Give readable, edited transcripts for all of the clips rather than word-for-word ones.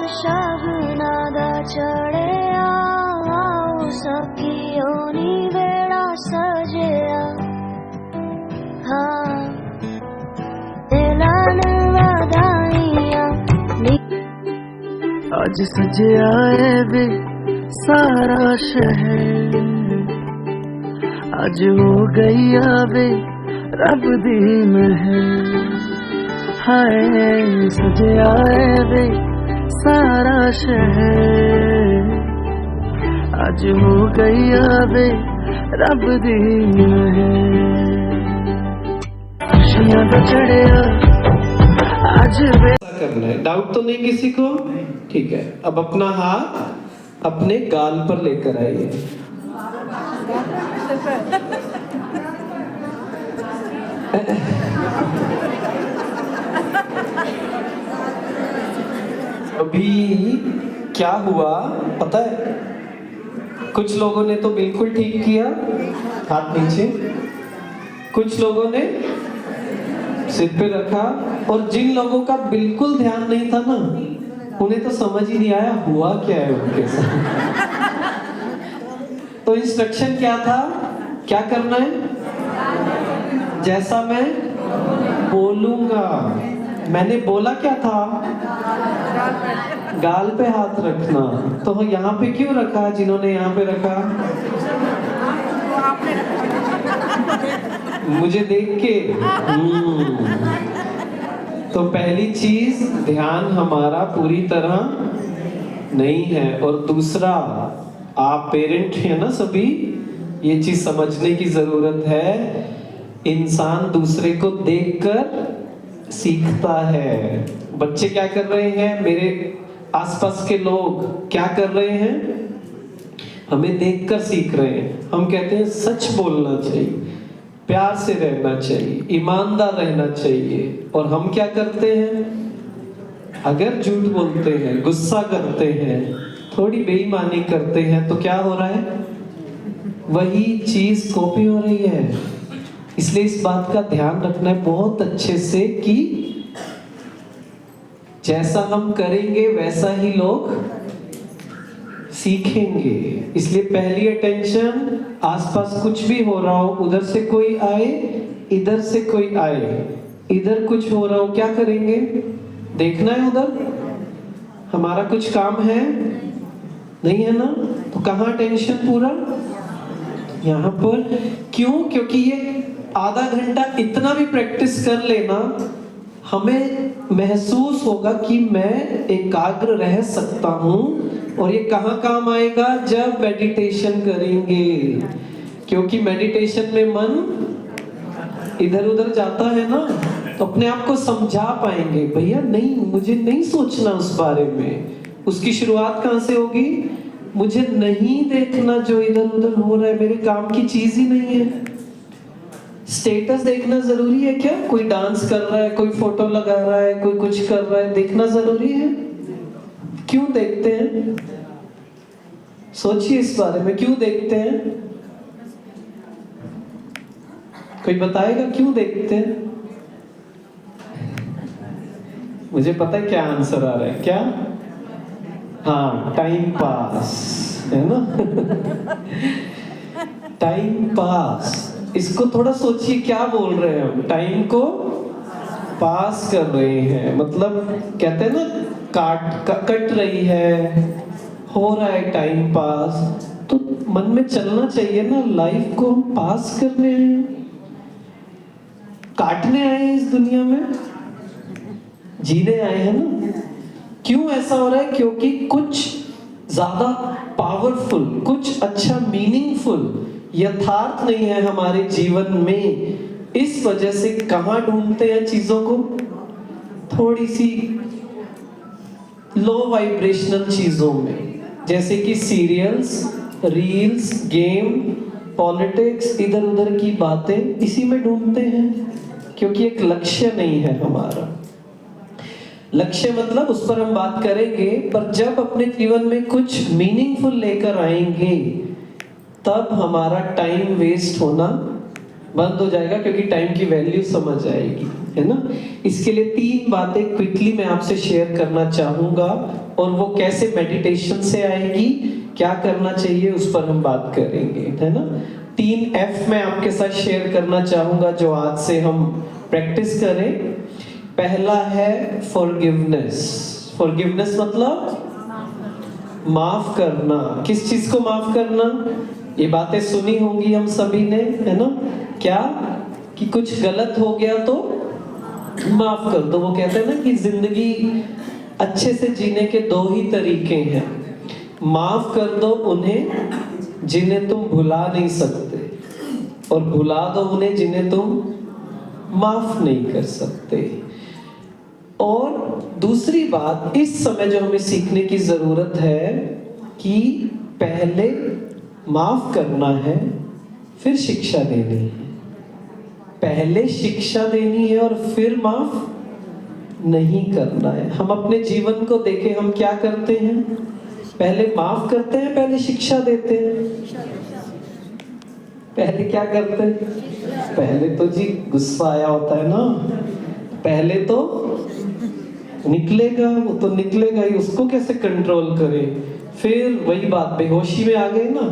शगुना दा चढ़िया सखियों नी बेड़ा सजिया हाँ दिलन वधाइया आज सजिया है वे सारा शहर आज हो गई आवे रब दी महल हाय सजिया है वे सारा शहर आज हो गई आवे रब दी महल खुशियां तो चढ़िया आज वे करना है। डाउट तो नहीं किसी को? ठीक है, अब अपना हाथ अपने गाल पर लेकर आइए। अभी क्या हुआ पता है? कुछ लोगों ने तो बिल्कुल ठीक किया, हाथ नीचे। कुछ लोगों ने सिर पे रखा, और जिन लोगों का बिल्कुल ध्यान नहीं था ना, उन्हें तो समझ ही नहीं आया हुआ क्या है उनके साथ। तो इंस्ट्रक्शन क्या था, क्या करना है? जैसा मैं बोलूंगा। मैंने बोला क्या था? गाल पे हाथ रखना। तो यहाँ पे क्यों रखा? जिन्होंने यहाँ पे रखा मुझे देख के तो पहली चीज ध्यान हमारा पूरी तरह नहीं है, और दूसरा आप पेरेंट है ना सभी, ये चीज समझने की जरूरत है। इंसान दूसरे को देखकर सीखता है। बच्चे क्या कर रहे हैं, मेरे आसपास के लोग क्या कर रहे हैं? हमें देखकर सीख रहे हैं। हम कहते हैं सच बोलना चाहिए, प्यार से रहना चाहिए, ईमानदार रहना चाहिए, और हम क्या करते हैं? अगर झूठ बोलते हैं, गुस्सा करते हैं, थोड़ी बेईमानी करते हैं, तो क्या हो रहा है? वही चीज कॉपी हो रही है। इसलिए इस बात का ध्यान रखना है बहुत अच्छे से कि जैसा हम करेंगे वैसा ही लोग सीखेंगे। इसलिए पहली अटेंशन, आसपास कुछ भी हो रहा हो, उधर से कोई आए, इधर से कोई आए, इधर कुछ हो रहा हो, क्या करेंगे? देखना है उधर। हमारा कुछ काम है नहीं है ना, तो कहाँ अटेंशन पूरा? यहाँ पर। क्यों? क्योंकि ये आधा घंटा इतना भी प्रैक्टिस कर लेना, हमें महसूस होगा कि मैं एकाग्र रह सकता हूं। और ये कहाँ काम आएगा? जब मेडिटेशन करेंगे, क्योंकि मेडिटेशन में मन इधर उधर जाता है ना, तो अपने आप को समझा पाएंगे, भैया नहीं, मुझे नहीं सोचना उस बारे में। उसकी शुरुआत कहाँ से होगी? मुझे नहीं देखना जो इधर उधर हो रहा है, मेरे काम की चीज ही नहीं है। स्टेटस देखना जरूरी है क्या? कोई डांस कर रहा है, कोई फोटो लगा रहा है, कोई कुछ कर रहा है, देखना जरूरी है? क्यों देखते हैं? सोचिए इस बारे में, क्यों देखते हैं? कोई बताएगा क्यों देखते हैं? मुझे पता है क्या आंसर आ रहा है। क्या? हाँ, टाइम पास है ना। टाइम पास, इसको थोड़ा सोचिए, क्या बोल रहे हैं हम? टाइम को पास कर रहे हैं, मतलब कहते हैं ना, कट रही है, हो रहा है टाइम पास। तो मन में चलना चाहिए ना, लाइफ को हम पास कर रहे हैं, काटने आए हैं इस दुनिया में, जीने आए हैं ना। क्यों ऐसा हो रहा है? क्योंकि कुछ ज्यादा पावरफुल, कुछ अच्छा मीनिंगफुल, यथार्थ नहीं है हमारे जीवन में। इस वजह से कहां ढूंढते हैं चीजों को? थोड़ी सी लो वाइब्रेशनल चीजों में, जैसे कि सीरियल्स, रील्स, गेम, पॉलिटिक्स, इधर उधर की बातें, इसी में ढूंढते हैं, क्योंकि एक लक्ष्य नहीं है हमारा। लक्ष्य मतलब उस पर हम बात करेंगे, पर जब अपने जीवन में कुछ मीनिंगफुल लेकर आएंगे, तब हमारा टाइम वेस्ट होना बंद हो जाएगा, क्योंकि टाइम की वैल्यू समझ आएगी। है ना। इसके लिए 3 बातें क्विकली मैं आपसे शेयर करना चाहूंगा, और वो कैसे मेडिटेशन से आएगी, क्या करना चाहिए, उस पर हम बात करेंगे, है ना। 3 F मैं आपके साथ शेयर करना चाहूंगा जो आज से हम प्रैक्टिस करें। पहला है फॉरगिवनेस। फॉरगिवनेस मतलब माफ करना। किस चीज को माफ करना? ये बातें सुनी होंगी हम सभी ने, है ना। क्या कि कुछ गलत हो गया तो माफ कर दो। वो कहते हैं ना कि जिंदगी अच्छे से जीने के 2 ही तरीके हैं, माफ कर दो उन्हें जिन्हें तुम भुला नहीं सकते, और भुला दो उन्हें जिन्हें तुम माफ नहीं कर सकते। और दूसरी बात, इस समय जो हमें सीखने की जरूरत है कि पहले माफ करना है, फिर शिक्षा देनी है। पहले शिक्षा देनी है और फिर माफ नहीं करना है। हम अपने जीवन को देखें, हम क्या करते हैं? पहले माफ करते हैं, पहले शिक्षा देते हैं। पहले क्या करते हैं? पहले तो जी गुस्सा आया होता है ना, पहले तो निकलेगा, वो तो निकलेगा ही, उसको कैसे कंट्रोल करें। फिर वही बात, बेहोशी में आ गए ना,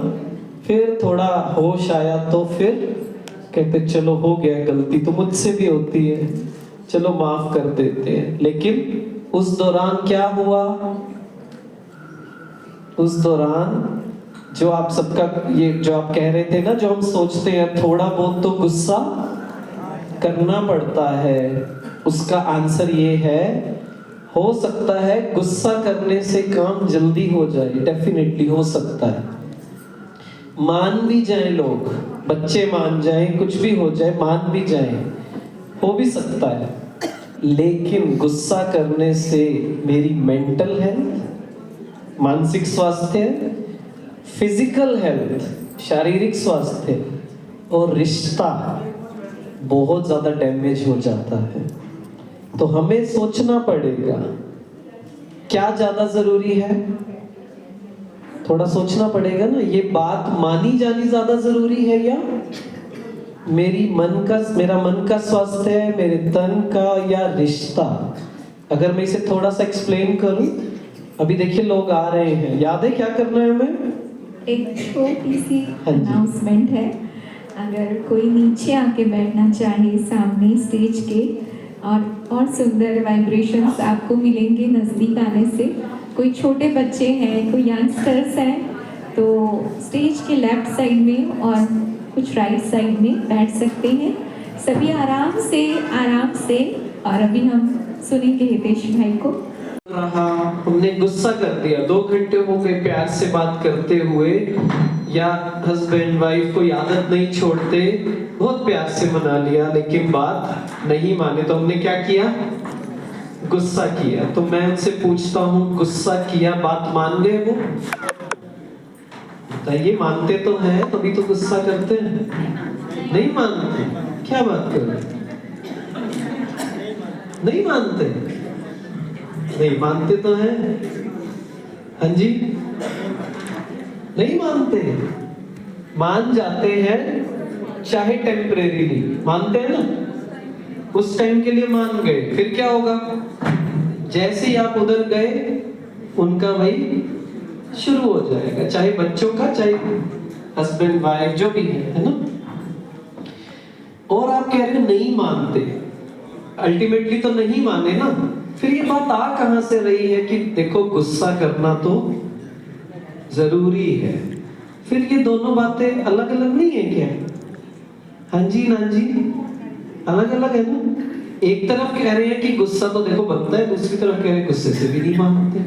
फिर थोड़ा होश आया तो फिर कहते चलो हो गया, गलती तो मुझसे भी होती है, चलो माफ कर देते हैं। लेकिन उस दौरान क्या हुआ? उस दौरान जो आप सबका, ये जो आप कह रहे थे ना, जो हम सोचते हैं थोड़ा बहुत तो गुस्सा करना पड़ता है, उसका आंसर ये है, हो सकता है गुस्सा करने से काम जल्दी हो जाए। डेफिनेटली हो सकता है, मान भी जाए लोग, बच्चे मान जाएं, कुछ भी हो जाए, मान भी जाएं, हो भी सकता है। लेकिन गुस्सा करने से मेरी मेंटल हेल्थ, मानसिक स्वास्थ्य, फिजिकल हेल्थ, शारीरिक स्वास्थ्य और रिश्ता बहुत ज्यादा डैमेज हो जाता है। तो हमें सोचना पड़ेगा क्या ज्यादा जरूरी है। थोड़ा सोचना पड़ेगा ना, ये बात मानी जानी ज्यादा जरूरी है या मेरा मन का स्वास्थ्य है, मेरे तन का, या रिश्ता। अगर मैं इसे थोड़ा सा एक्सप्लेन करूं, अभी देखिए लोग आ रहे हैं, याद है क्या करना है हमें? एक छोटी सी अनाउंसमेंट है। अगर कोई नीचे आके बैठना चाहे सामने स्टेज के, और सुंदर वाइब्रेशंस आपको मिलेंगे नज़दीक आने से। कोई छोटे बच्चे हैं, कोई यंगस्टर्स हैं, तो स्टेज के लेफ्ट साइड में और कुछ राइट साइड में बैठ सकते हैं। सभी आराम से। और अभी हम सुनेंगे हितेश भाई को। रहा, हमने गुस्सा कर दिया, 2 घंटे हो गए प्यार से बात करते हुए, या हस्बैंड वाइफ को आदत नहीं छोड़ते, बहुत प्यार से मना लिया, लेकिन बात नहीं माने तो हमने क्या किया? गुस्सा किया। तो मैं उनसे पूछता हूँ, गुस्सा किया, बात मान गए वो? बताइए, मानते तो हैं तभी तो गुस्सा करते हैं, नहीं मानते? क्या बात कर रहे? नहीं मानते? नहीं मानते तो हैं। हाँ जी, नहीं मानते, मान जाते हैं, चाहे टेम्परेरीली मानते हैं ना, उस टाइम के लिए मान गए। फिर क्या होगा? जैसे ही आप उधर गए, उनका वही शुरू हो जाएगा, चाहे बच्चों का, चाहे हस्बैंड वाइफ, जो भी है ना। और आप कह रहे हैं नहीं मानते, अल्टीमेटली तो नहीं माने ना। फिर ये बात आ कहां से रही है कि देखो गुस्सा करना तो जरूरी है। फिर ये दोनों बातें अलग अलग नहीं है क्या? हाँ जी ना जी, अलग अलग है ना। एक तरफ कह रहे हैं कि गुस्सा तो देखो बनता है, दूसरी तरफ कह रहे हैं गुस्से से भी नहीं मानते।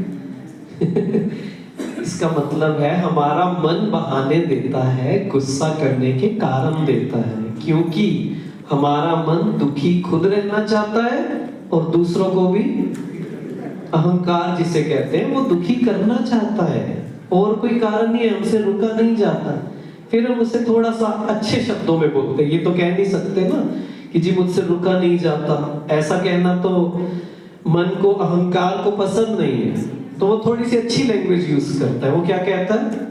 इसका मतलब है हमारा मन बहाने देता है, गुस्सा करने के कारण देता है, क्योंकि हमारा मन दुखी खुद रहना चाहता है और दूसरों को भी, अहंकार जिसे कहते हैं, वो दुखी करना चाहता है, और कोई कारण नहीं है, हमसे रुका नहीं जाता। फिर हम उसे थोड़ा सा अच्छे शब्दों में बोलते हैं, ये तो कह नहीं सकते ना कि जी मुझसे रुका नहीं जाता। ऐसा कहना तो मन को, अहंकार को पसंद नहीं है, तो वो थोड़ी सी अच्छी लैंग्वेज यूज करता है। वो क्या कहता है?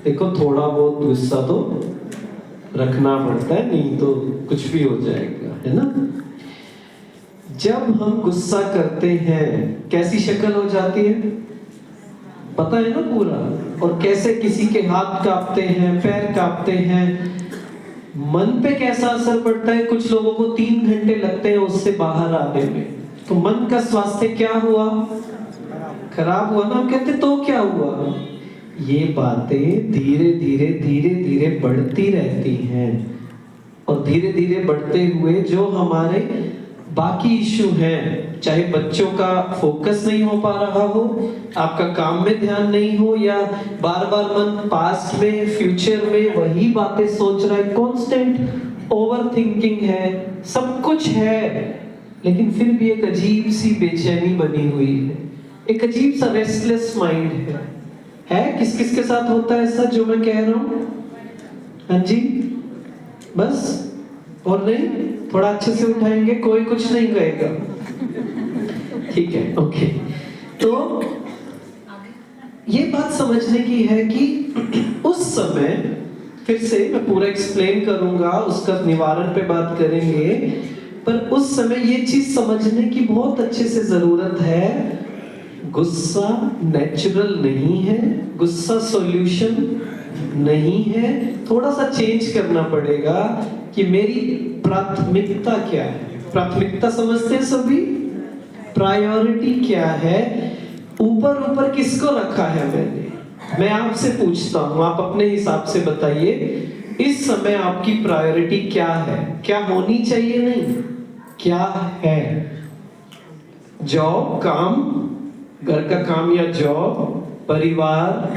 देखो थोड़ा बहुत गुस्सा तो रखना पड़ता है, नहीं तो कुछ भी हो जाएगा, है ना। जब हम गुस्सा करते हैं कैसी शक्ल हो जाती है, पता है ना पूरा, और कैसे किसी के हाथ कांपते हैं, पैर कांपते हैं, मन पे कैसा असर पड़ता है। कुछ लोगों को 3 घंटे लगते हैं उससे बाहर आने में। तो मन का स्वास्थ्य क्या हुआ? खराब हुआ ना। हम कहते तो क्या हुआ? ये बातें धीरे धीरे धीरे धीरे बढ़ती रहती हैं, और धीरे धीरे बढ़ते हुए जो हमारे बाकी इश्यू हैं, चाहे बच्चों का फोकस नहीं हो पा रहा हो, आपका काम में ध्यान नहीं हो, या बार बार मन पास्ट में फ्यूचर में वही बातें सोच रहा है, कांस्टेंट ओवर थिंकिंग है, सब कुछ है, लेकिन फिर भी एक अजीब सी बेचैनी बनी हुई है, एक अजीब सा रेस्टलेस माइंड है? किस किस के साथ होता है ऐसा जो मैं कह रहा हूं? हाँ जी, बस और नहीं? थोड़ा अच्छे से उठाएंगे, कोई कुछ नहीं कहेगा, ठीक है, ओके। तो ये बात समझने की है कि उस समय, फिर से मैं पूरा एक्सप्लेन करूंगा, उसका निवारण पे बात करेंगे, पर उस समय ये चीज समझने की बहुत अच्छे से जरूरत है, गुस्सा नेचुरल नहीं है, गुस्सा सॉल्यूशन नहीं है। थोड़ा सा चेंज करना पड़ेगा कि मेरी प्राथमिकता क्या है। प्राथमिकता समझते हैं सभी? प्रायोरिटी क्या है? ऊपर ऊपर किसको रखा है मैंने? मैं आपसे पूछता हूं, आप अपने हिसाब से बताइए, इस समय आपकी प्रायोरिटी क्या है? क्या होनी चाहिए? नहीं, क्या है? जॉब, काम, घर का काम या जॉब, परिवार,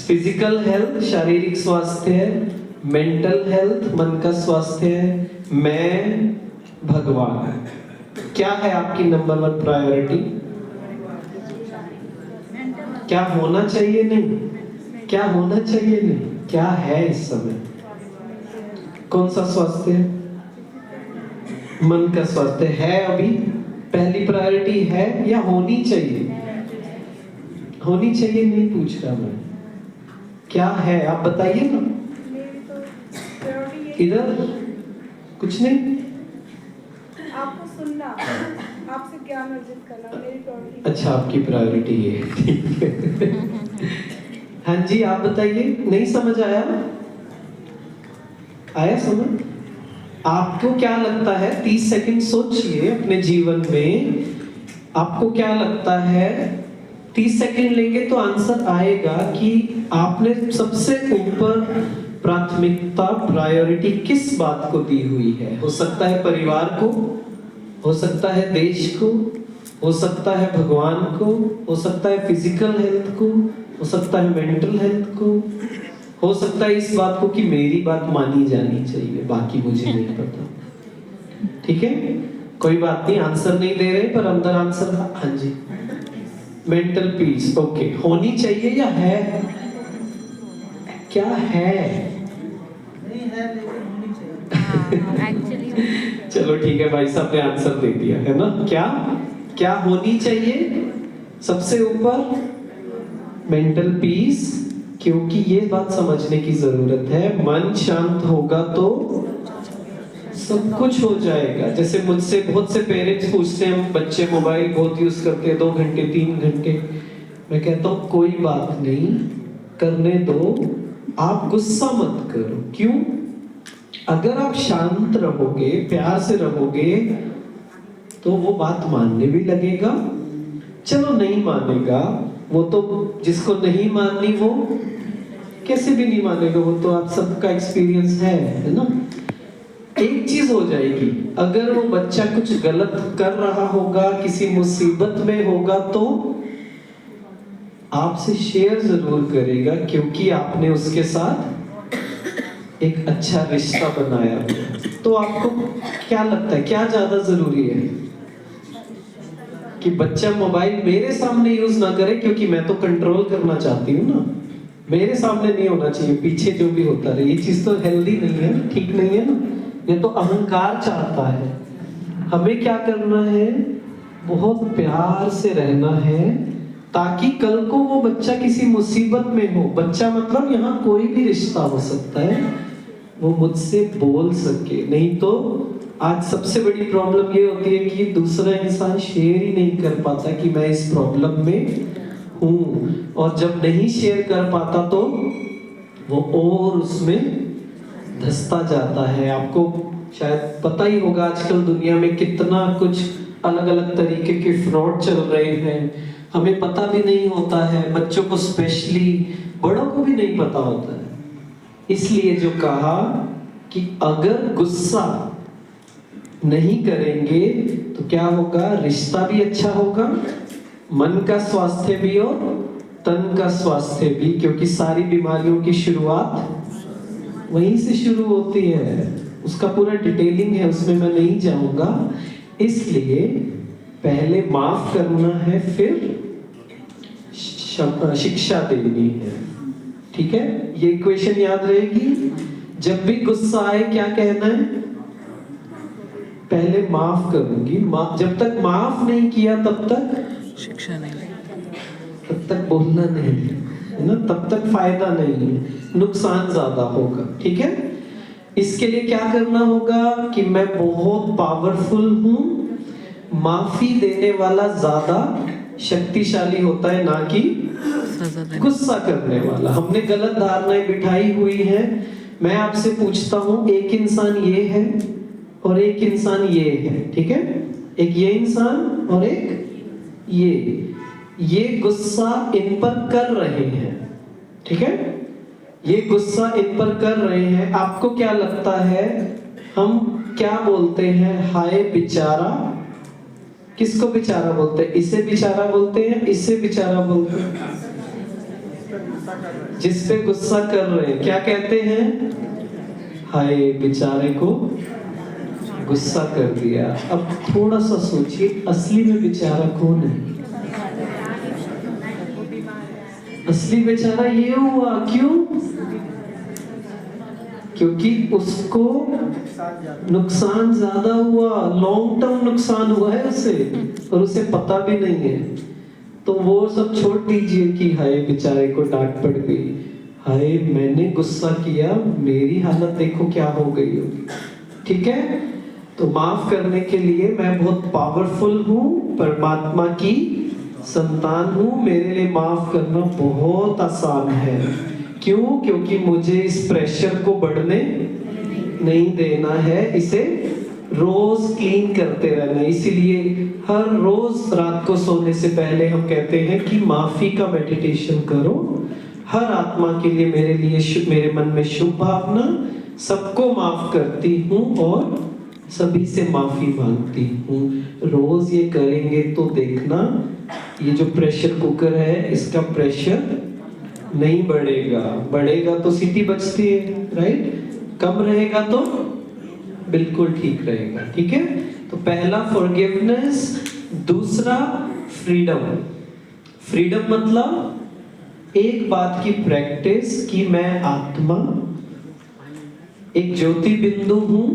फिजिकल हेल्थ, शारीरिक स्वास्थ्य, मेंटल हेल्थ, मन का स्वास्थ्य, मैं, भगवान। क्या है आपकी नंबर 1 प्रायोरिटी? क्या होना चाहिए? नहीं, क्या होना चाहिए? नहीं, क्या है इस समय? कौन सा स्वास्थ्य? मन का स्वास्थ्य है अभी पहली प्रायोरिटी है या होनी चाहिए? होनी चाहिए नहीं पूछ रहा मैं, क्या है आप बताइए ना। इधर कुछ नहीं, आपको सुनना, आपसे ज्ञान अर्जित करना मेरी प्रायोरिटी। अच्छा, आपकी प्रायोरिटी ये है, ठीक है। हाँ जी, आप बताइए, नहीं समझ आया? आया समझ? आपको क्या लगता है? 30 सेकंड सोचिए अपने जीवन में, आपको क्या लगता है? 30 सेकंड लेंगे तो आंसर आएगा कि आपने सबसे ऊपर प्राथमिकता, प्रायोरिटी किस बात को दी हुई है। हो सकता है परिवार को, हो सकता है देश को, हो सकता है भगवान को, हो सकता है फिजिकल हेल्थ को, हो सकता है मेंटल हेल्थ को, हो सकता है इस बात को कि मेरी बात मानी जानी चाहिए, बाकी मुझे नहीं पता। ठीक है, कोई बात नहीं, आंसर नहीं दे रहे पर अंदर आंसर। हाँ जी, मेंटल पीस, ओके। होनी चाहिए या है? क्या है? नहीं है लेकिन होनी चाहिए। चलो ठीक है, भाई साहब ने आंसर दे दिया है ना। क्या क्या होनी चाहिए सबसे ऊपर? मेंटल पीस, क्योंकि ये बात समझने की जरूरत है, मन शांत होगा तो सब कुछ हो जाएगा। जैसे मुझसे बहुत से पेरेंट्स पूछते हैं, बच्चे मोबाइल बहुत यूज करते हैं, 2 घंटे 3 घंटे, मैं कहता हूं कोई बात नहीं, करने दो, आप गुस्सा मत करो। क्यों? अगर आप शांत रहोगे, प्यार से रहोगे, तो वो बात मानने भी लगेगा। चलो नहीं मानेगा, वो तो जिसको नहीं माननी वो कैसे भी नहीं मानेगा, वो तो आप सबका एक्सपीरियंस है ना। एक चीज हो जाएगी, अगर वो बच्चा कुछ गलत कर रहा होगा, किसी मुसीबत में होगा, तो आपसे शेयर जरूर करेगा, क्योंकि आपने उसके साथ एक अच्छा रिश्ता बनाया। तो आपको क्या लगता है, क्या ज्यादा जरूरी है कि बच्चा मोबाइल मेरे सामने यूज ना करे, क्योंकि मैं तो कंट्रोल करना चाहती हूँ ना, मेरे सामने नहीं होना चाहिए, पीछे जो भी होता रहे। ये चीज तो हेल्दी नहीं है, ठीक नहीं है ना। ये तो अहंकार चाहता है। हमें क्या करना है? बहुत प्यार से रहना है, ताकि कल को वो बच्चा किसी मुसीबत में हो, बच्चा मतलब यहाँ कोई भी रिश्ता हो सकता है, वो मुझसे बोल सके। नहीं तो आज सबसे बड़ी प्रॉब्लम ये होती है कि दूसरा इंसान शेयर ही नहीं कर पाता कि मैं इस प्रॉब्लम में हूँ, और जब नहीं शेयर कर पाता तो वो और उसमें धंसता जाता है। आपको शायद पता ही होगा आजकल दुनिया में कितना कुछ अलग अलग तरीके के फ्रॉड चल रहे हैं, हमें पता भी नहीं होता है, बच्चों को स्पेशली, बड़ों को भी नहीं पता होता है। इसलिए जो कहा कि अगर गुस्सा नहीं करेंगे तो क्या होगा, रिश्ता भी अच्छा होगा, मन का स्वास्थ्य भी और तन का स्वास्थ्य भी, क्योंकि सारी बीमारियों की शुरुआत वहीं से शुरू होती है। उसका पूरा डिटेलिंग है, उसमें मैं नहीं जाऊंगा। इसलिए पहले माफ करना है, फिर शिक्षा देनी है। ठीक है, ये इक्वेशन याद रहेगी। जब भी गुस्सा आए क्या कहना है, पहले माफ करूंगी, जब तक माफ नहीं किया तब तक शिक्षा नहीं, तब तक बोलना नहीं है ना, तब तक फायदा नहीं है, नुकसान ज्यादा होगा। ठीक है, इसके लिए क्या करना होगा कि मैं बहुत पावरफुल हूं, माफी देने वाला ज्यादा शक्तिशाली होता है, ना कि गुस्सा करने वाला। हमने गलत धारणाएं बिठाई हुई हैं। मैं आपसे पूछता हूं, एक इंसान ये है और एक इंसान ये है, ठीक है, एक ये इंसान और एक ये गुस्सा इन पर कर रहे हैं, ठीक है, ये गुस्सा इन पर कर रहे हैं। आपको क्या लगता है हम क्या बोलते हैं, हाय बेचारा, किसको बेचारा बोलते हैं, इसे बेचारा बोलते हैं, इसे बेचारा बोलते हैं, जिस पे गुस्सा कर रहे हैं क्या कहते हैं, हाय बेचारे को गुस्सा कर दिया। अब थोड़ा सा सोचिए, असली में बेचारा कौन है, असली बेचारा ये हुआ, क्यों, क्योंकि उसको नुकसान ज्यादा हुआ, लॉन्ग टर्म नुकसान हुआ है उसे, और उसे पता भी नहीं है। तो वो सब छोड़ दीजिए कि हाय बेचारे को डांट पड़ गई, हाय मैंने गुस्सा किया, मेरी हालत देखो क्या हो गई होगी। ठीक है, तो माफ करने के लिए मैं बहुत पावरफुल हूँ, परमात्मा की संतान हूँ, मेरे लिए माफ करना बहुत आसान है। क्यों, क्योंकि मुझे इस प्रेशर को बढ़ने नहीं देना है, इसे रोज क्लीन करते रहना। इसीलिए हर रोज रात को सोने से पहले हम कहते हैं कि माफी का मेडिटेशन करो। हर आत्मा के लिए मेरे मन में शुभ भावना, सबको माफ करती हूँ और सभी से माफी मांगती हूँ। रोज ये करेंगे तो देखना ये जो प्रेशर कुकर है इसका प्रेशर नहीं बढ़ेगा, बढ़ेगा तो सीटी बचती है, राइट, कम रहेगा तो बिल्कुल ठीक रहेगा। ठीक है, तो पहला फॉरगिवनेस, दूसरा फ्रीडम। फ्रीडम मतलब एक बात की प्रैक्टिस कि मैं आत्मा एक ज्योति बिंदु हूं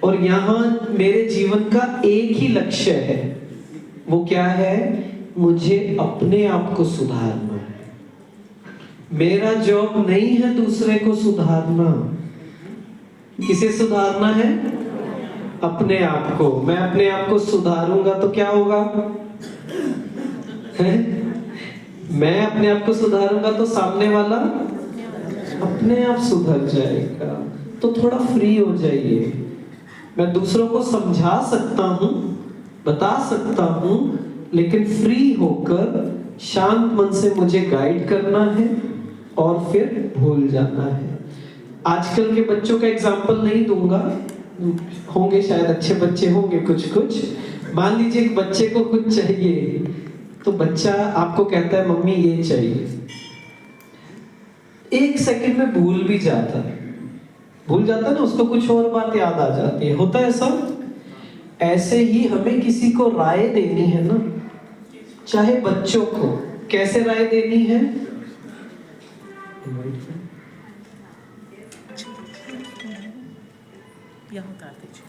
और यहाँ मेरे जीवन का एक ही लक्ष्य है। वो क्या है, मुझे अपने आप को सुधारना है। मेरा जॉब नहीं है दूसरे को सुधारना। किसे सुधारना है, अपने आप को। मैं अपने आप को सुधारूंगा तो क्या होगा है? मैं अपने आप को सुधारूंगा तो सामने वाला अपने आप सुधर जाएगा। तो थोड़ा फ्री हो जाइए। मैं दूसरों को समझा सकता हूं, बता सकता हूं, लेकिन फ्री होकर शांत मन से मुझे गाइड करना है और फिर भूल जाना है। आजकल के बच्चों का एग्जाम्पल नहीं दूंगा, होंगे शायद अच्छे बच्चे होंगे कुछ। मान लीजिए एक बच्चे को कुछ चाहिए तो बच्चा आपको कहता है मम्मी ये चाहिए, 1 सेकंड में भूल भी जाता है, भूल जाता है ना, उसको कुछ और बात याद आ जाती है। होता है ऐसा। ऐसे ही हमें किसी को राय देनी है ना, चाहे बच्चों को, कैसे राय देनी है, यहाँ उतार दीजिए।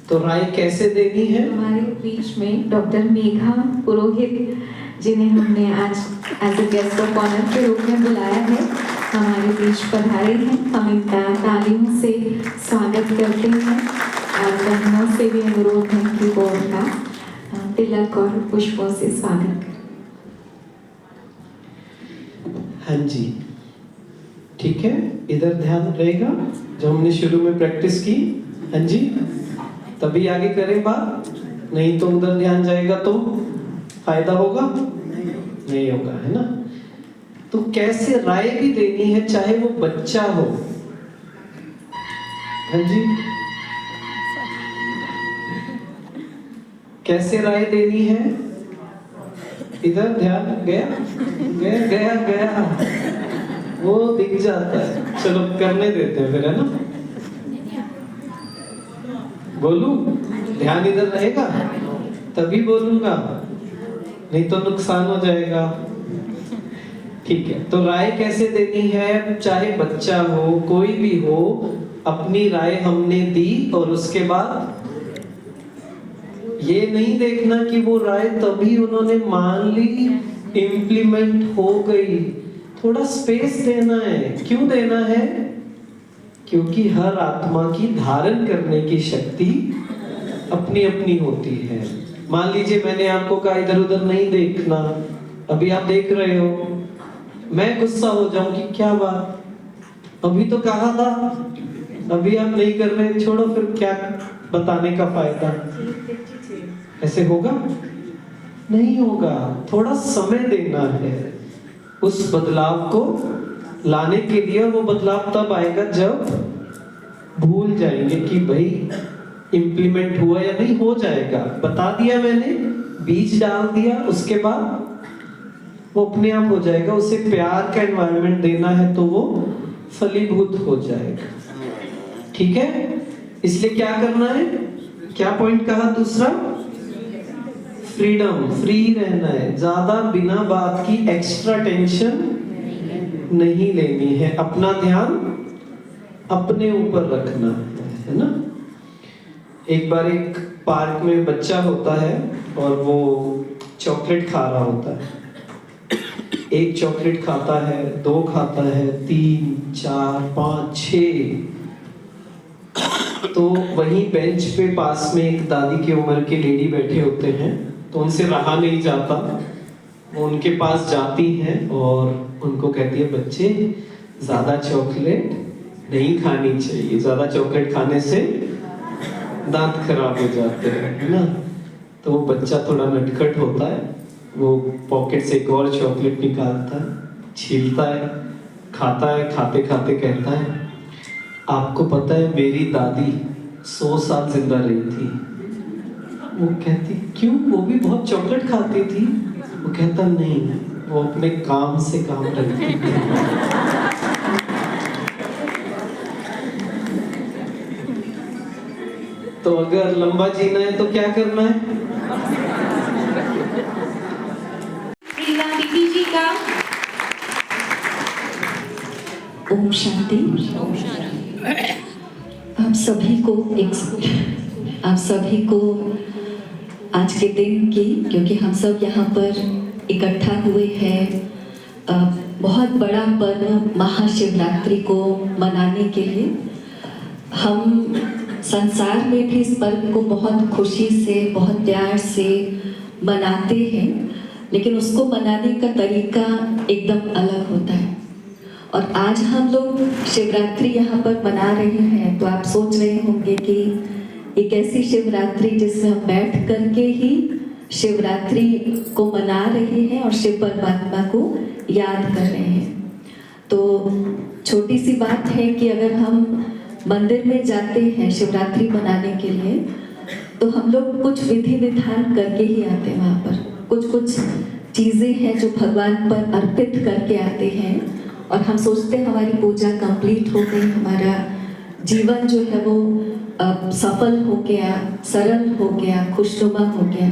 तो तो राय कैसे देनी है? हमारे बीच में डॉक्टर मेघा पुरोहित, जिन्हें हमने आज as a guest of honour के रूप में बुलाया है, हमारे बीच पधारे हैं। हम इनका तालियों से स्वागत करते हैं और बहनों से भी अनुरोध है कि वो उनका तिलक और पुष्पों से स्वागत करें। हाँ जी, ठीक है, इधर ध्यान रहेगा जो हमने शुरू में प्रैक्टिस की। हाँ जी, तभी आगे करें बात, नहीं तो उधर ध्यान जाएगा तो फायदा होगा नहीं होगा, है ना। तो कैसे राय भी देनी है, चाहे वो बच्चा हो। हाँ जी, कैसे राय देनी है? इधर ध्यान गया गया गया गया, वो दिख जाता है। चलो करने देते हैं फिर, है ना। बोलूं, ध्यान इधर रहेगा तभी बोलूंगा, नहीं तो नुकसान हो जाएगा। ठीक है, तो राय कैसे देनी है, चाहे बच्चा हो कोई भी हो, अपनी राय हमने दी और उसके बाद ये नहीं देखना कि वो राय तभी उन्होंने मान ली, इम्प्लीमेंट हो गई। थोड़ा स्पेस देना है। क्यों देना है? क्योंकि हर आत्मा की धारण करने की शक्ति अपनी अपनी होती है। मान लीजिए मैंने आपको कहा इधर उधर नहीं देखना, अभी आप देख रहे हो, मैं गुस्सा हो जाऊं कि क्या बात, अभी तो कहा था, अभी आप नहीं कर रहे, छोड़ो फिर क्या बताने का फायदा। ऐसे होगा? नहीं होगा। थोड़ा समय देना है उस बदलाव को लाने के लिए। वो बदलाव तब आएगा जब भूल जाएंगे कि भाई इंप्लीमेंट हुआ या नहीं, हो जाएगा। बता दिया मैंने, बीज डाल दिया, उसके बाद वो अपने आप हो जाएगा। उसे प्यार का एनवायरनमेंट देना है तो वो फलीभूत हो जाएगा। ठीक है, इसलिए क्या करना है? क्या पॉइंट कहा दूसरा? फ्रीडम, फ्री रहना है। ज्यादा बिना बात की एक्स्ट्रा टेंशन नहीं लेनी है। अपना ध्यान अपने ऊपर रखना है ना। एक बार एक पार्क में बच्चा होता है और वो चॉकलेट खा रहा होता है। एक चॉकलेट खाता है, दो खाता है, 3, 4, 5, 6। तो वहीं बेंच पे पास में एक दादी की उम्र के लेडी बैठे होते हैं, तो उनसे रहा नहीं जाता। वो उनके पास जाती हैं और उनको कहती है, बच्चे ज्यादा चॉकलेट नहीं खानी चाहिए, ज्यादा चॉकलेट खाने से दांत खराब हो जाते हैं, है ना। तो वो बच्चा थोड़ा नटखट होता है, वो पॉकेट से एक और चॉकलेट निकालता है, छीलता है, खाता है, खाते खाते कहता है, आपको पता है मेरी दादी 100 साल जिंदा रही थी। वो कहती क्यों, वो भी बहुत चॉकलेट खाती थी। वो कहता नहीं, वो अपने काम से काम रखती थी। तो अगर लंबा जीना है तो क्या करना है? प्रिया दीदी जी का ओम शांति। आप सभी को आज के दिन की, क्योंकि हम सब यहाँ पर इकट्ठा हुए हैं बहुत बड़ा पर्व महाशिवरात्रि को मनाने के लिए। हम संसार में भी इस पर्व को बहुत खुशी से, बहुत प्यार से मनाते हैं, लेकिन उसको मनाने का तरीका एकदम अलग होता है। और आज हम लोग शिवरात्रि यहाँ पर मना रहे हैं, तो आप सोच रहे होंगे कि एक ऐसी शिवरात्रि जिसमें हम बैठ करके ही शिवरात्रि को मना रहे हैं और शिव परमात्मा को याद कर रहे हैं। तो छोटी सी बात है कि अगर हम मंदिर में जाते हैं शिवरात्रि मनाने के लिए, तो हम लोग कुछ विधि विधान करके ही आते हैं। वहाँ पर कुछ चीज़ें हैं जो भगवान पर अर्पित करके आते हैं और हम सोचते हैं हमारी पूजा कंप्लीट हो गई, हमारा जीवन जो है वो सफल हो गया, सरल हो गया, खुशनुमा हो गया।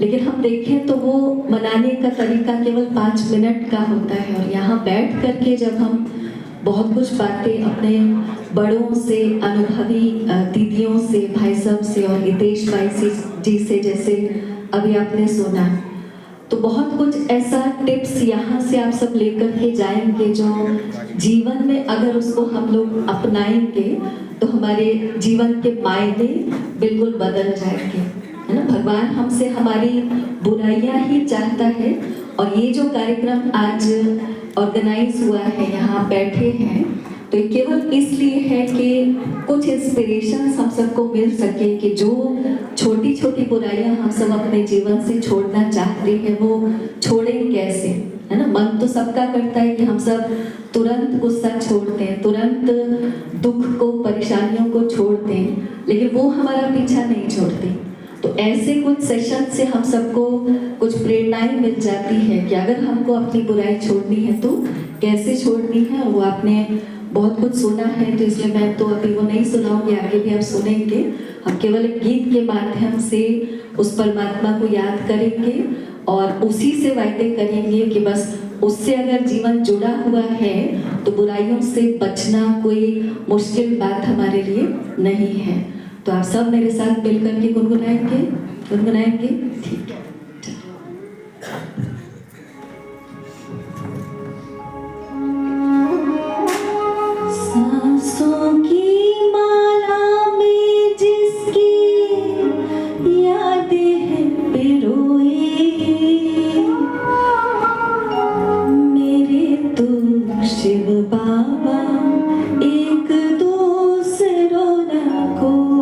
लेकिन हम देखें तो वो मनाने का तरीका केवल 5 मिनट का होता है। और यहाँ बैठ करके जब हम बहुत कुछ बातें अपने बड़ों से, अनुभवी दीदियों से, भाई साहब से और हितेश भाई जी से जैसे अभी आपने सुना, तो बहुत कुछ ऐसा टिप्स यहाँ से आप सब लेकर के जाएंगे जो जीवन में अगर उसको हम लोग अपनाएंगे तो हमारे जीवन के मायने बिल्कुल बदल जाएंगे, है ना। भगवान हमसे हमारी बुराइयां ही चाहता है, और ये जो कार्यक्रम आज ऑर्गेनाइज हुआ है, यहाँ बैठे हैं, तो ये केवल इसलिए है कि कुछ इंस्पिरेशन हम सबको मिल सके कि जो छोटी छोटी बुराइयां हम सब अपने जीवन से छोड़ना चाहते हैं वो छोड़ें कैसे, है ना। मन तो सबका करता है कि हम सब तुरंत गुस्सा छोड़ दें, तुरंत दुख को, परेशानियों को छोड़ दें, लेकिन वो हमारा पीछा नहीं छोड़ती। तो ऐसे कुछ सेशन से हम सबको कुछ प्रेरणाएं मिल जाती है कि अगर हमको अपनी बुराई छोड़नी है तो कैसे छोड़नी है। और वो आपने बहुत कुछ सुना है, तो इसलिए मैं तो अभी वो नहीं सुनाऊंगी, आगे भी आप सुनेंगे। हम केवल एक गीत के माध्यम से उस परमात्मा को याद करेंगे और उसी से वायदे करेंगे कि बस उससे अगर जीवन जुड़ा हुआ है तो बुराइयों से बचना कोई मुश्किल बात हमारे लिए नहीं है। तो आप सब मेरे साथ मिलकर के गुनगुनाएंगे, ठीक है। सांसों की माला में जिसकी यादें हैं पिरोई, मेरे तो शिव बाबा एक दूसरो न कोई।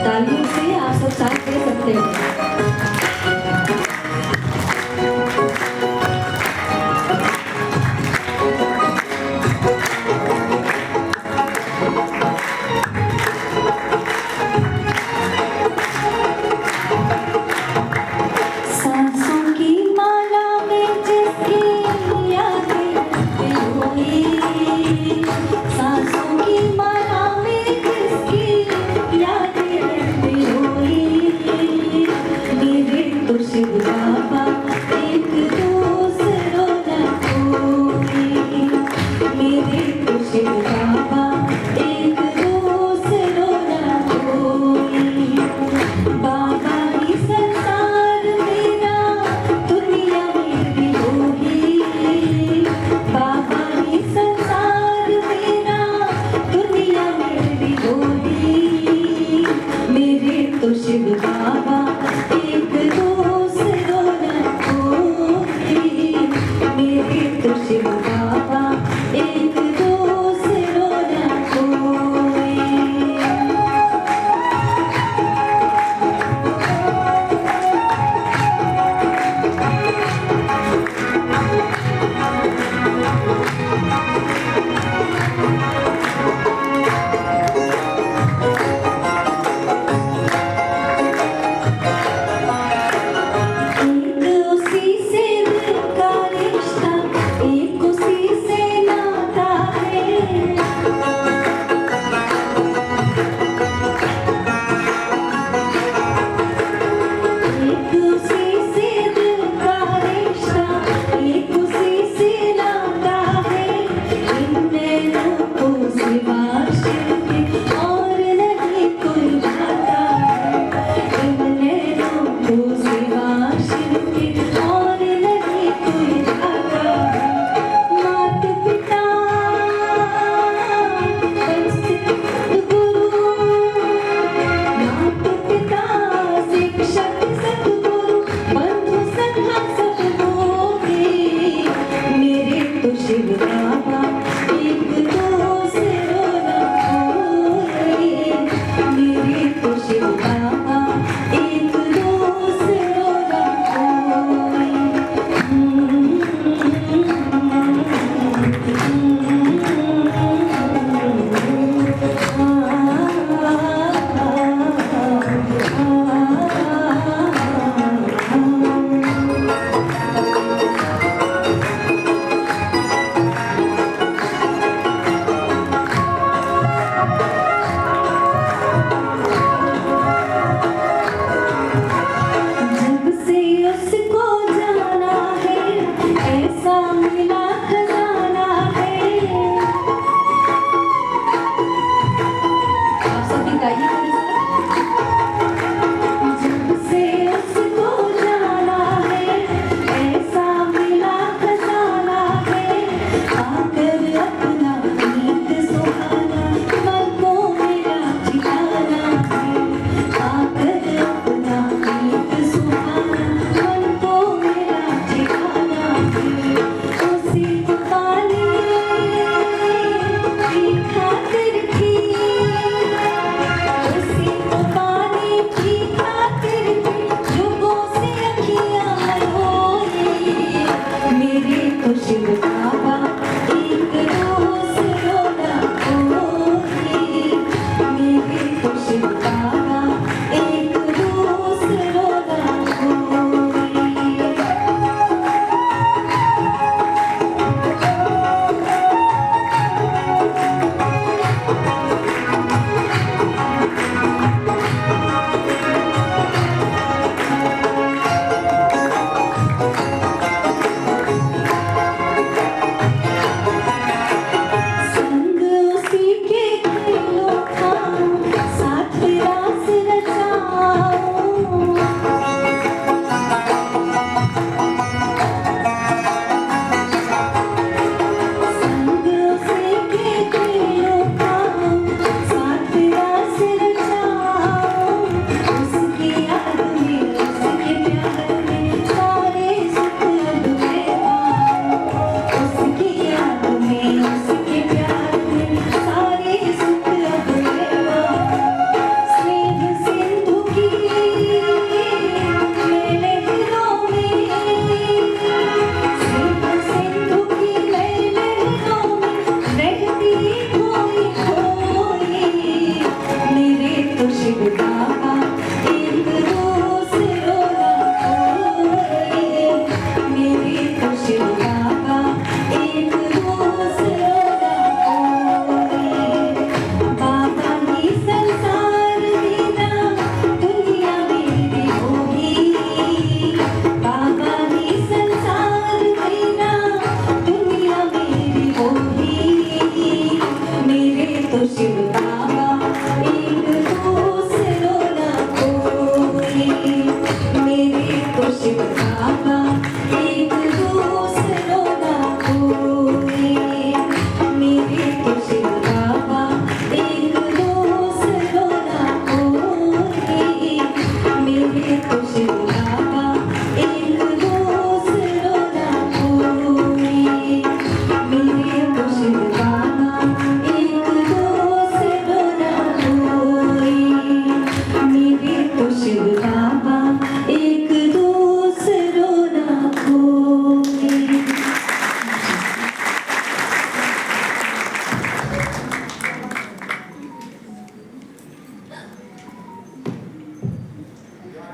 तालियों से आप सब साथ दे सकते हो। सांसों की माला में जिसकी यादें पिरोई, सांसों की माला में जिसकी यादें पिरोई, मेरे तो शिव बाबा एक दूसरो न कोई, मेरे तो शिव बाबा एक दूसरो न कोई। बाबा ही संसार मेरा, दुनिया मेरी होगी, बाबा ही संसार मेरा, दुनिया मेरी होगी, मेरे तो शिव बाबा एक दूसरो न कोई, मेरे तो शिव बाबा एक दूसरो न कोई।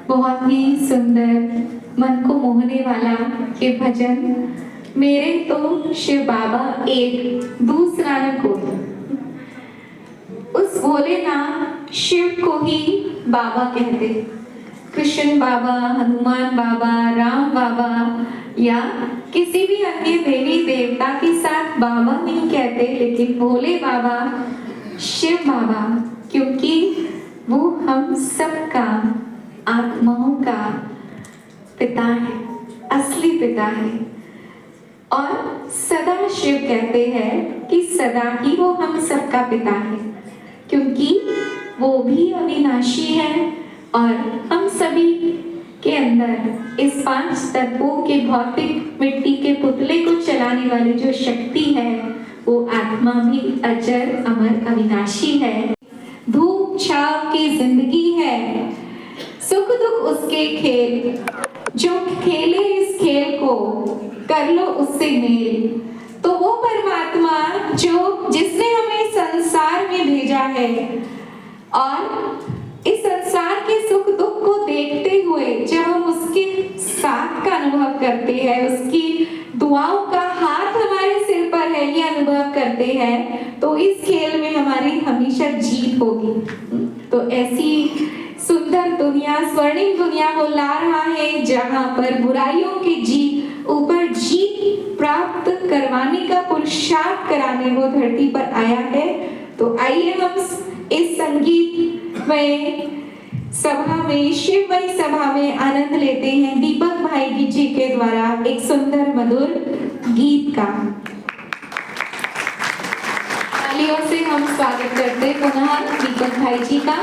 बहुत ही सुंदर मन को मोहने वाला ये भजन। मेरे तो शिव बाबा एक, दूसरा न कोई। उस भोलेनाथ शिव को ही बाबा कहते। कृष्ण बाबा, हनुमान बाबा, राम बाबा या किसी भी अन्य देवी देवता के साथ बाबा नहीं कहते, लेकिन भोले बाबा, शिव बाबा, क्योंकि वो हम सबका, आत्माओं का पिता है, असली पिता है। और सदा शिव कहते हैं कि सदा ही वो हम सबका पिता है, क्योंकि वो भी अविनाशी है और हम सभी के अंदर इस 5 तत्वों के भौतिक मिट्टी के पुतले को चलाने वाली जो शक्ति है, वो आत्मा भी अजर अमर अविनाशी है। धूप छाव की जिंदगी है, सुख दुख उसके खेल, जो खेले इस खेल को कर लो उससे मेल। तो वो परमात्मा जिसने हमें संसार में भेजा है और इस संसार के सुख दुख को देखते हुए जब हम उसके साथ का अनुभव करते हैं, उसकी दुआओं का हाथ हमारे सिर पर है, ये अनुभव करते हैं, तो इस खेल में हमारी हमेशा जीत होगी। तो ऐसी सुंदर दुनिया, स्वर्णिम दुनिया वो ला रहा है, जहां पर बुराइयों की ऊपर जीत प्राप्त करवाने का पुरुषार्थ कराने वो धरती पर आया है। तो आइए हम इस संगीत में सभा में, शिवमय सभा में आनंद लेते हैं दीपक भाई जी के द्वारा एक सुंदर मधुर गीत का। तालियों से हम स्वागत करते हैं पुनः दीपक भाई जी का।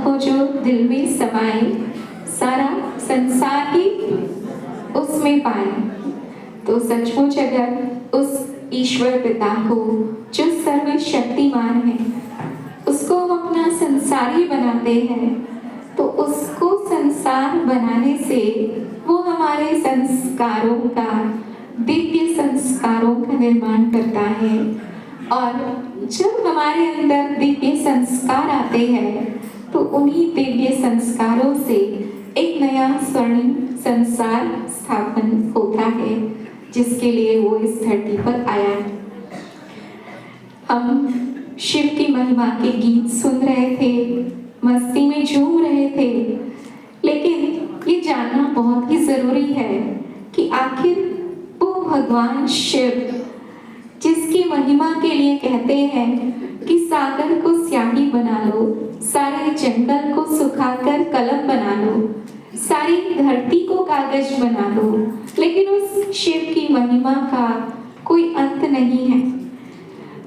को जो दिल में समाए, सारा संसार ही उसमें पाए। तो सचमुच अगर उस ईश्वर पिता को जो सर्वशक्तिमान है उसको हम अपना संसार ही बनाते हैं, तो उसको संसार बनाने से वो हमारे संस्कारों का, दिव्य संस्कारों का निर्माण करता है। और जब हमारे अंदर दिव्य संस्कार आते हैं तो उन्हीं दिव्य संस्कारों से एक नया स्वर्णिम संसार स्थापन होता है, जिसके लिए वो इस धरती पर आया है। हम शिव की महिमा के गीत सुन रहे थे, मस्ती में झूम रहे थे, लेकिन ये जानना बहुत ही जरूरी है कि आखिर वो भगवान शिव जिसकी महिमा के लिए कहते हैं कि सागर को स्याही बना लो, सारे जंगल को सुखाकर कलम बना लो, सारी धरती को कागज बना लो, लेकिन उस शिव की महिमा का कोई अंत नहीं है।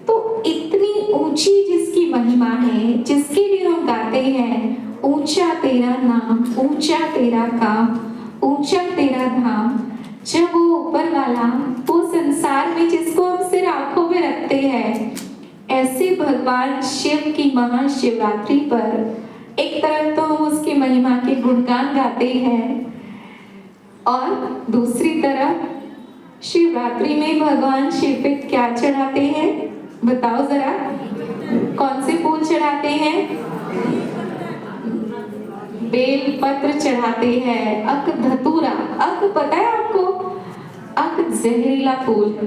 तो इतनी ऊंची जिसकी महिमा है, जिसके लिए हम गाते हैं, ऊंचा तेरा नाम, ऊंचा तेरा काम, ऊंचा तेरा धाम, जब वो ऊपर वाला वो संसार में जिसको हम सिर आंखों में रखते हैं, ऐसे भगवान शिव की महाशिवरात्रि पर एक तरफ तो हम उसकी महिमा के गुणगान गाते हैं और दूसरी तरफ शिवरात्रि में भगवान शिव पे क्या चढ़ाते हैं, बताओ जरा, कौन से फूल चढ़ाते हैं? बेल पत्र चढ़ाते हैं, अक धतूरा। अक पता है आपको? अक जहरीला फूल।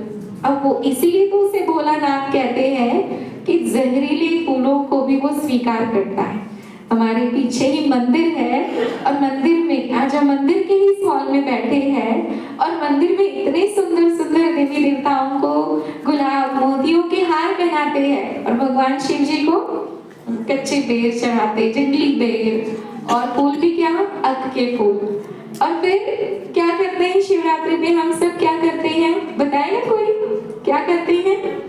अब वो इसीलिए तो उसे भोलानाथ कहते हैं कि जहरीले फूलों को भी वो स्वीकार करता है। हमारे पीछे ही मंदिर है और मंदिर में आज हम मंदिर के ही हॉल में बैठे हैं और मंदिर में इतने सुंदर सुंदर देवी देवताओं को गुलाब मोतियों के हार पहनाते हैं और भगवान शिव जी को कच्चे बेर चढ़ाते, जंगली बेर, और फूल भी क्या, अक के फूल। और फिर क्या करते हैं शिवरात्रि में हम सब, क्या करते हैं बताएगा कोई? क्या करते हैं?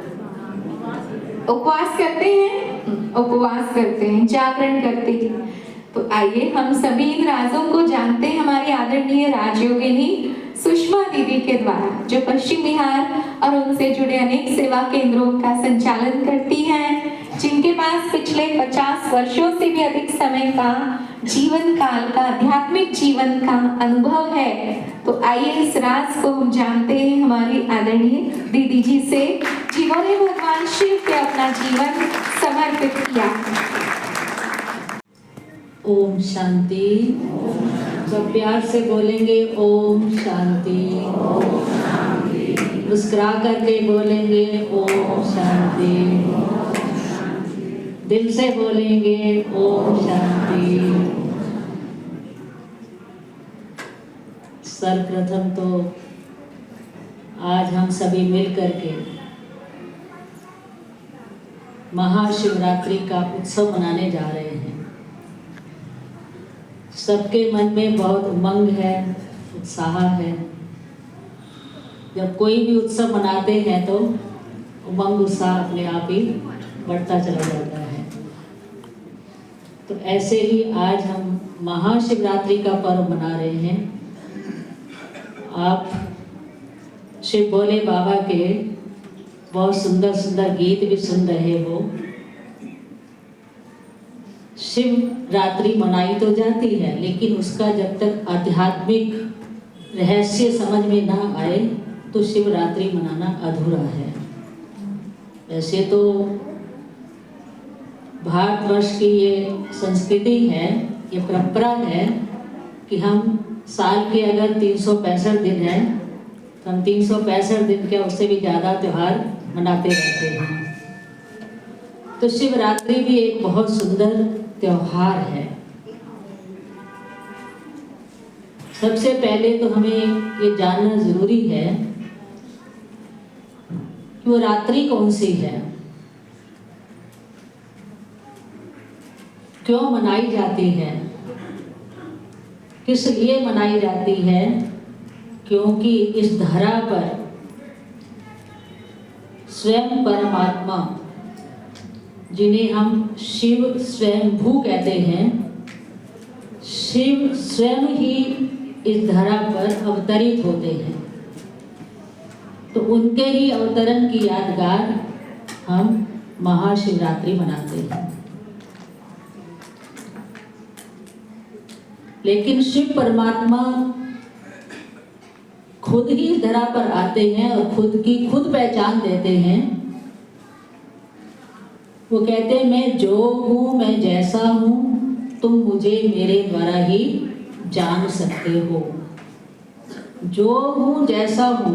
उपवास करते हैं, उपवास करते हैं, जागरण करते हैं। तो आइए हम सभी इन राजों को जानते हैं हमारी आदरणीय राजयोगिनी सुषमा दीदी के द्वारा, जो पश्चिम बिहार और उनसे जुड़े अनेक सेवा केंद्रों का संचालन करती हैं, जिनके पास पिछले 50 वर्षों से भी अधिक समय का जीवन काल का, आध्यात्मिक जीवन का अनुभव है। तो आइए इस राज को हम जानते हैं हमारी आदरणीय दीदी जी से, जिन्होंने भगवान शिव के अपना जीवन समर्पित किया। ओम शांति। सब प्यार से बोलेंगे ओम शांति। मुस्कुरा करके बोलेंगे ओम शांति। दिल से बोलेंगे ओम शांति। सर्वप्रथम तो आज हम सभी मिल करके महाशिवरात्रि का उत्सव मनाने जा रहे हैं। सबके मन में बहुत उमंग है, उत्साह है। जब कोई भी उत्सव मनाते हैं तो उमंग उत्साह अपने आप ही बढ़ता चला जाता है। तो ऐसे ही आज हम महाशिवरात्रि का पर्व मना रहे हैं। आप शिव भोले बाबा के बहुत सुंदर सुंदर गीत भी सुन रहे हो। शिव रात्रि मनाई तो जाती है, लेकिन उसका जब तक आध्यात्मिक रहस्य समझ में ना आए तो शिवरात्रि मनाना अधूरा है। वैसे तो भारतवर्ष की ये संस्कृति है, ये परंपरा है कि हम साल के अगर 365 दिन हैं तो हम 365 दिन क्या उससे भी ज़्यादा त्यौहार मनाते रहते हैं। तो शिवरात्रि भी एक बहुत सुंदर त्योहार है। सबसे पहले तो हमें ये जानना जरूरी है कि वो रात्रि कौन सी है, क्यों मनाई जाती है, किस लिए मनाई जाती है। क्योंकि इस धरा पर स्वयं परमात्मा, जिन्हें हम शिव स्वयंभू कहते हैं, शिव स्वयं ही इस धरा पर अवतरित होते हैं, तो उनके ही अवतरण की यादगार हम महाशिवरात्रि मनाते हैं। लेकिन शिव परमात्मा खुद ही इस धरा पर आते हैं और खुद की खुद पहचान देते हैं। वो कहते हैं, मैं जो हूँ, मैं जैसा हूँ, तुम मुझे मेरे द्वारा ही जान सकते हो। जो हूँ, जैसा हूँ,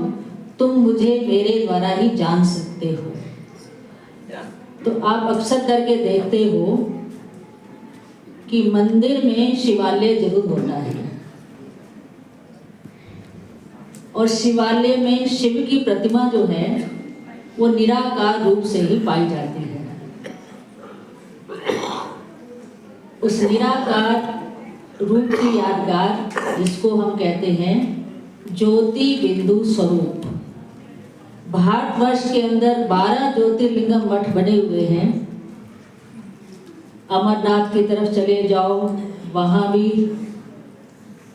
तुम मुझे मेरे द्वारा ही जान सकते हो। तो आप अक्सर करके देखते हो कि मंदिर में शिवालय जरूर होता है और शिवालय में शिव की प्रतिमा जो है वो निराकार रूप से ही पाई जाती है। उस निराकार रूप की यादगार, जिसको हम कहते हैं ज्योति बिंदु स्वरूप। भारतवर्ष के अंदर 12 ज्योतिर्लिंगम मठ बने हुए हैं। अमरनाथ की तरफ चले जाओ, वहाँ भी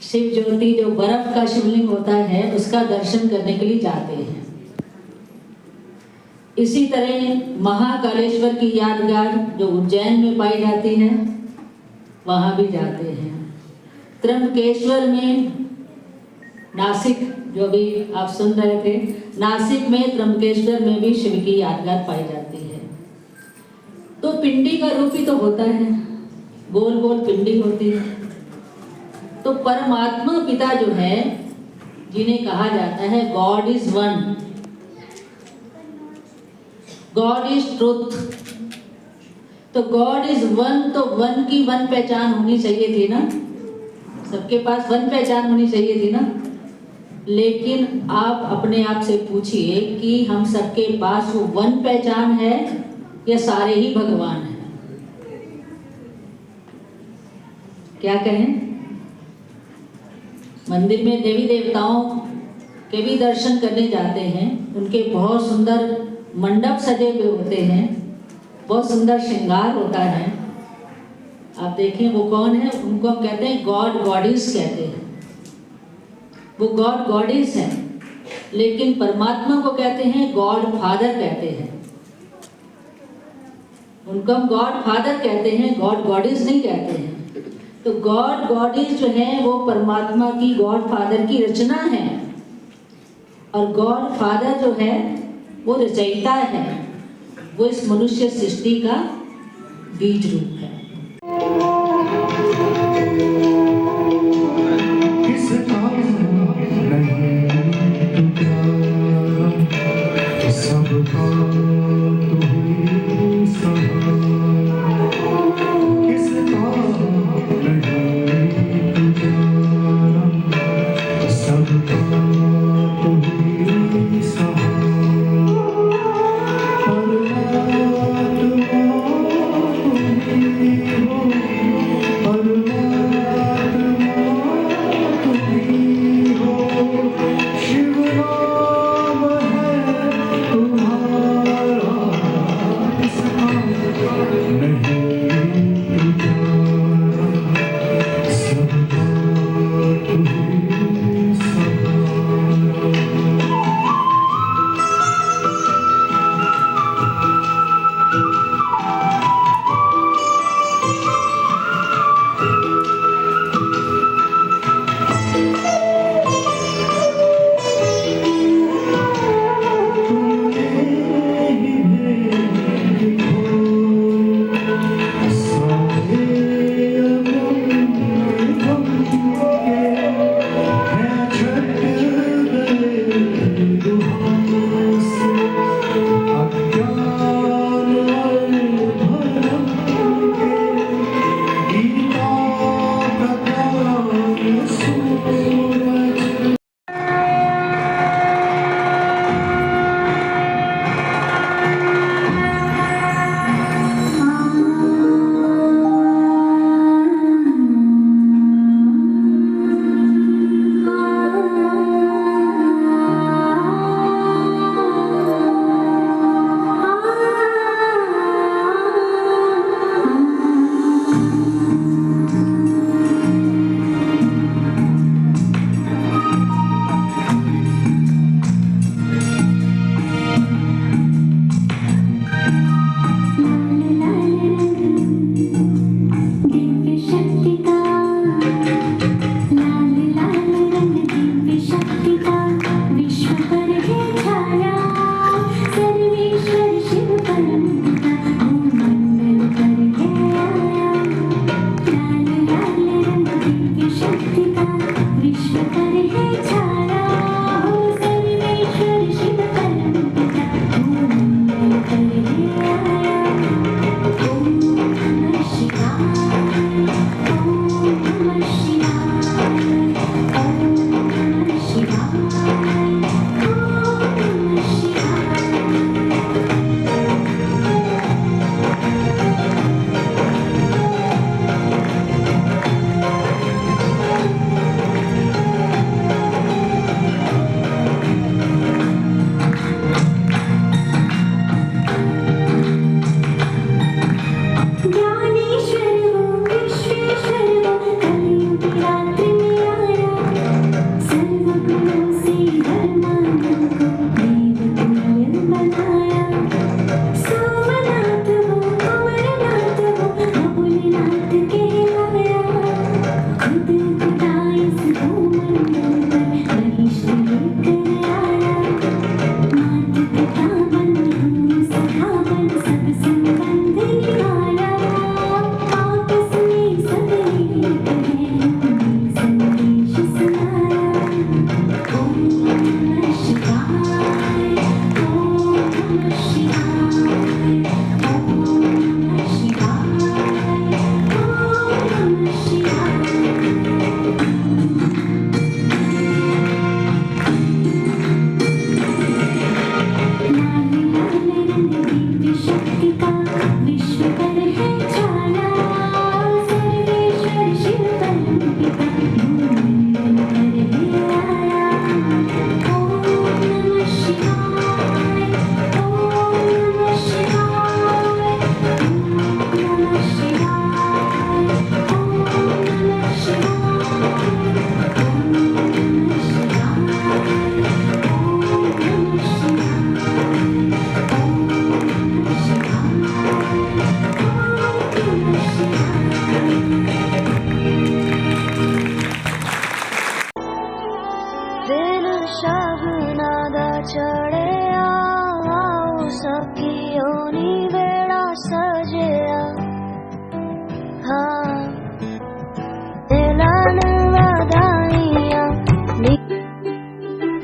शिव ज्योति, जो बर्फ का शिवलिंग होता है, उसका दर्शन करने के लिए जाते हैं। इसी तरह महाकालेश्वर की यादगार जो उज्जैन में पाई जाती है, वहाँ भी जाते हैं। त्र्यंबकेश्वर में, नासिक जो भी आप सुन रहे थे, नासिक में त्र्यंबकेश्वर में भी शिव की यादगार पाई जाती है। तो पिंडी का रूप ही तो होता है, गोल गोल पिंडी होती है। तो परमात्मा पिता जो है, जिन्हें कहा जाता है God is one, God is truth, तो गॉड इज वन, तो वन की वन पहचान होनी चाहिए थी ना, सबके पास वन पहचान होनी चाहिए थी ना। लेकिन आप अपने आप से पूछिए कि हम सबके पास वो वन पहचान है या सारे ही भगवान हैं? क्या कहें? मंदिर में देवी देवताओं के भी दर्शन करने जाते हैं, उनके बहुत सुंदर मंडप सजे हुए होते हैं, बहुत सुंदर श्रृंगार होता है। आप देखें वो कौन है, उनको हम कहते हैं गॉड गॉडिस कहते हैं। वो गॉड गॉडिस है, लेकिन परमात्मा को कहते हैं गॉड फादर कहते हैं। उनको हम गॉड फादर कहते हैं, गॉड गॉडिस नहीं कहते हैं। तो गॉड गॉडिस जो है वो परमात्मा की, गॉड फादर की रचना है, और गॉड फादर जो है वो रचयिता है, वो इस मनुष्य सृष्टि का बीज रूप है।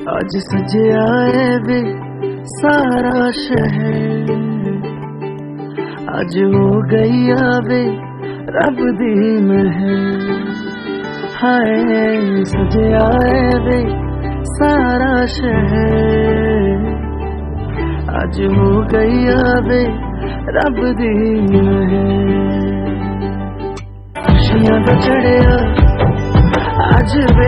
आज सजया है वे सारा शहर, आज हो गई आवे रब दी महर। हाय सजया है वे सारा शहर, आज हो गई आवे रब दी महर। खुशियां तो चढ़िया आज वे